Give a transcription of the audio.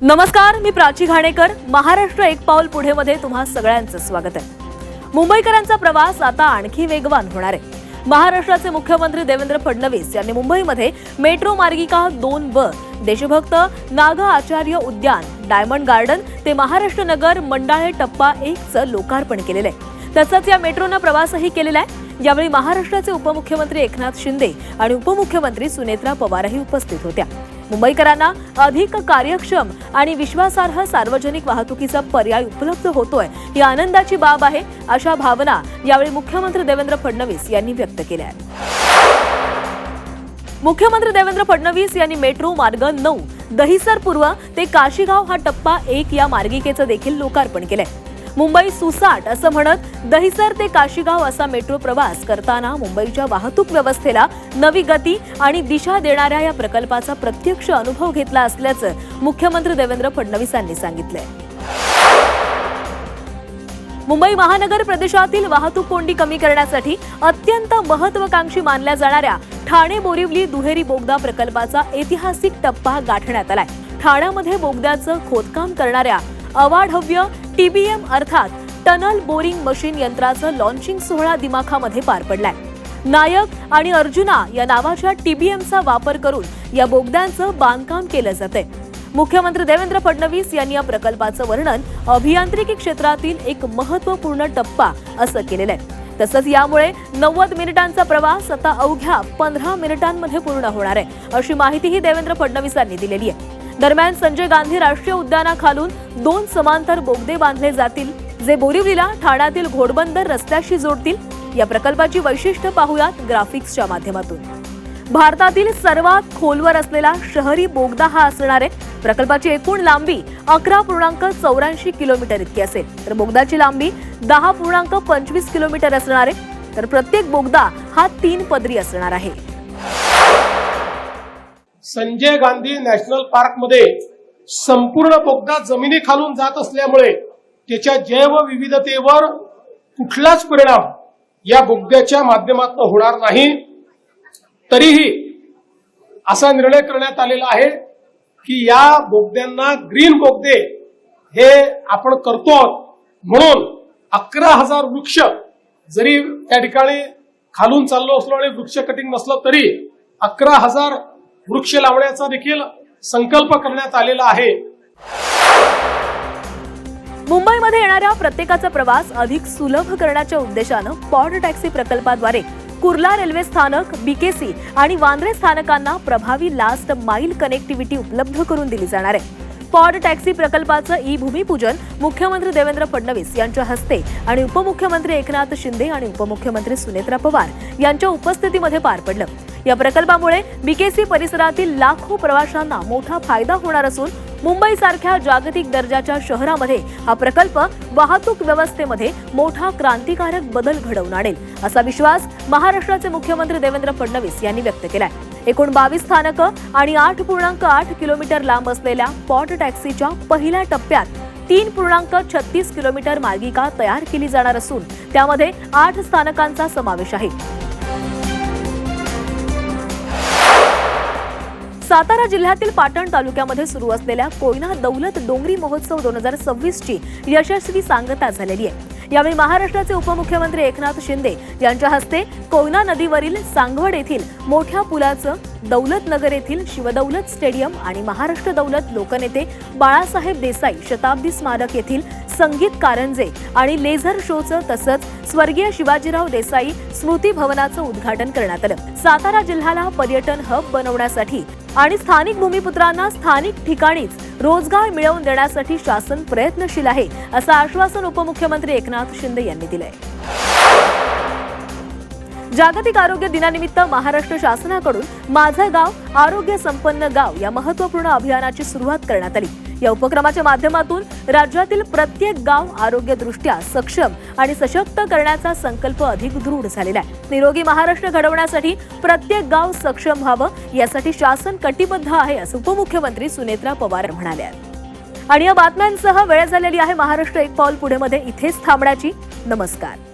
नमस्कार, मी प्राची घाणेकर. महाराष्ट्र एक पाऊल पुढे मध्ये तुम्हा सगळ्यांचं स्वागत आहे. मुंबईकरांचा प्रवास आता आणखी वेगवान होणार आहे. महाराष्ट्राचे मुख्यमंत्री देवेंद्र फडणवीस यांनी मुंबईमध्ये मेट्रो मार्गिका 2 देशभक्त नाग आचार्य उद्यान, डायमंड गार्डन ते महाराष्ट्र नगर मंडाळे टप्पा 1 चं लोकार्पण केलेलं आहे. तसंच या मेट्रोनं प्रवासही केलेला आहे. यावेळी महाराष्ट्राचे उपमुख्यमंत्री एकनाथ शिंदे आणि उपमुख्यमंत्री सुनेत्रा पवारही उपस्थित होत्या. मुंबईकरांना अधिक कार्यक्षम आणि विश्वासार्ह सार्वजनिक वाहतुकीचा पर्याय उपलब्ध होतोय ही आनंदाची बाब आहे, अशा भावना यावेळी मुख्यमंत्री देवेंद्र फडणवीस यांनी व्यक्त केल्या आहेत. मुख्यमंत्री देवेंद्र फडणवीस यांनी मेट्रो मार्ग 9 दहिसर पूर्व ते काशीगाव हा टप्पा 1 या मार्गिकेचं देखील लोकार्पण केलंय. मुंबई सुसाट असं म्हणत दहिसर ते काशीगाव असा मेट्रो प्रवास करताना मुंबईच्या वाहतूक व्यवस्थेला नवी गती आणि दिशा देणाऱ्या या प्रकल्पाचा प्रत्यक्ष अनुभव घेतला असल्याचं मुख्यमंत्री देवेंद्र फडणवीस यांनी सांगितलंय. मुंबई महानगर प्रदेशातील वाहतूक कोंडी कमी करण्यासाठी अत्यंत महत्त्वाकांक्षी मानल्या जाणाऱ्या ठाणे बोरिवली दुहेरी बोगदा प्रकल्पाचा ऐतिहासिक टप्पा गाठण्यात आलाय. ठाण्यामध्ये बोगद्याचं खोदकाम करणाऱ्या अवाढव्य टीबीएम अर्थात टनल बोरिंग मशीन यंत्राचं लॉन्चिंग सोहळा दिमाखामध्ये पार पडलाय. नायक आणि अर्जुना या नावाच्या टीबीएमचा वापर करून या बोगद्यांचं बांधकाम केलं जातंय. मुख्यमंत्री देवेंद्र फडणवीस यांनी या प्रकल्पाचं वर्णन अभियांत्रिकी क्षेत्रातील एक महत्त्वपूर्ण टप्पा असं केलेलं आहे. तसंच यामुळे 90 मिनिटांचा प्रवास आता अवघ्या 15 मिनिटांमध्ये पूर्ण होणार आहे, अशी माहितीही देवेंद्र फडणवीस यांनी दिलेली आहे. दरम्यान संजय गांधी राष्ट्रीय उद्यानाखालून 2 समांतर बोगदे बांधले जातील, जे बोरिवलीला ठाण्यातील घोडबंदर रस्त्याशी जोडतील. या प्रकल्पाची वैशिष्ट्य पाहूयात ग्राफिक्सच्या माध्यमातून. भारतातील सर्वात खोलवर असलेला शहरी बोगदा हा असणार आहे. प्रकल्पाची एकूण लांबी 11.84 किलोमीटर इतकी असेल, तर बोगदाची लांबी 10.25 किलोमीटर असणार आहे. तर प्रत्येक बोगदा हा 3 पदरी असणार आहे. संजय गांधी नॅशनल पार्क मध्ये संपूर्ण बोगदा जमिनी खालून जात असल्यामुळे त्याच्या जैवविविधतेवर कुठलाच परिणाम या बोगद्याच्या माध्यमातून होणार नाही. तरीही असा निर्णय करण्यात आलेला आहे की या बोगद्यांना ग्रीन बोगदे हे आपण करतो म्हणून 11,000 वृक्ष जरी त्या ठिकाणी खालून चाललो असलो आणि वृक्ष कटिंग नसलं तरी 11,000 वृक्ष लावण्याचा देखील संकल्प करण्यात आलेला आहे. मुंबईमध्ये येणाऱ्या प्रत्येकाचा प्रवास अधिक सुलभ करण्याच्या उद्देशानं पॉड टॅक्सी प्रकल्पाद्वारे कुर्ला रेल्वे स्थानक, बीकेसी आणि वांद्रे स्थानकांना प्रभावी लास्ट माईल कनेक्टिव्हिटी उपलब्ध करून दिली जाणार आहे. पॉड टॅक्सी प्रकल्पाचं भूमिपूजन मुख्यमंत्री देवेंद्र फडणवीस यांच्या हस्ते आणि उपमुख्यमंत्री एकनाथ शिंदे आणि उपमुख्यमंत्री सुनेत्रा पवार यांच्या उपस्थितीमध्ये पार पडलं. या प्रकल्पामुळे बीकेसी परिसरातील लाखो प्रवाशांना मोठा फायदा होणार असून मुंबईसारख्या जागतिक दर्जाच्या शहरामध्ये हा प्रकल्प वाहतूक व्यवस्थेमध्ये मोठा क्रांतिकारक बदल घडवून आणेल, असा विश्वास महाराष्ट्राचे मुख्यमंत्री देवेंद्र फडणवीस यांनी व्यक्त केलाय. एकूण 22 स्थानकं आणि 8.8 किलोमीटर लांब असलेल्या पॉड टॅक्सीच्या पहिल्या टप्प्यात 3.36 किलोमीटर मार्गिका तयार केली जाणार असून त्यामध्ये 8 स्थानकांचा समावेश आहे. सातारा जिल्ह्यातील पाटण तालुक्यामध्ये सुरू असलेल्या कोयना दौलत डोंगरी महोत्सव 2026 ची यशस्वी सांगता झालेली आहे. यावेळी महाराष्ट्राचे उपमुख्यमंत्री एकनाथ शिंदे यांच्या हस्ते कोयना नदीवरील सांगवड येथील मोठ्या पुलाचं, दौलत नगर येथील शिवदौलत स्टेडियम आणि महाराष्ट्र दौलत लोकनेते बाळासाहेब देसाई शताब्दी स्मारक येथील संगीत कारंजे आणि लेझर शोचं तसंच स्वर्गीय शिवाजीराव देसाई स्मृती भवनाचं उद्घाटन करण्यात आलं. सातारा जिल्ह्याला पर्यटन हब बनवण्यासाठी आणि स्थानिक भूमिपुत्रांना स्थानिक ठिकाणीच रोजगार मिळवून देण्यासाठी शासन प्रयत्नशील आहे, असं आश्वासन उपमुख्यमंत्री एकनाथ शिंदे यांनी दिलंय. जागतिक आरोग्य दिनानिमित्त महाराष्ट्र शासनाकडून माझं गाव आरोग्य संपन्न गाव या महत्त्वपूर्ण अभियानाची सुरुवात करण्यात आली. या उपक्रमाच्या माध्यमातून राज्यातील प्रत्येक गाव आरोग्यदृष्ट्या सक्षम आणि सशक्त करण्याचा संकल्प अधिक दृढ झालेला आहे. निरोगी महाराष्ट्र घडवण्यासाठी प्रत्येक गाव सक्षम व्हावं यासाठी शासन कटिबद्ध आहे, असं उपमुख्यमंत्री सुनेत्रा पवार म्हणाल्या. आणि या बातम्यांसह वेळ झालेली आहे महाराष्ट्र एक पाऊल पुढे मध्ये इथेच थांबण्याची. नमस्कार.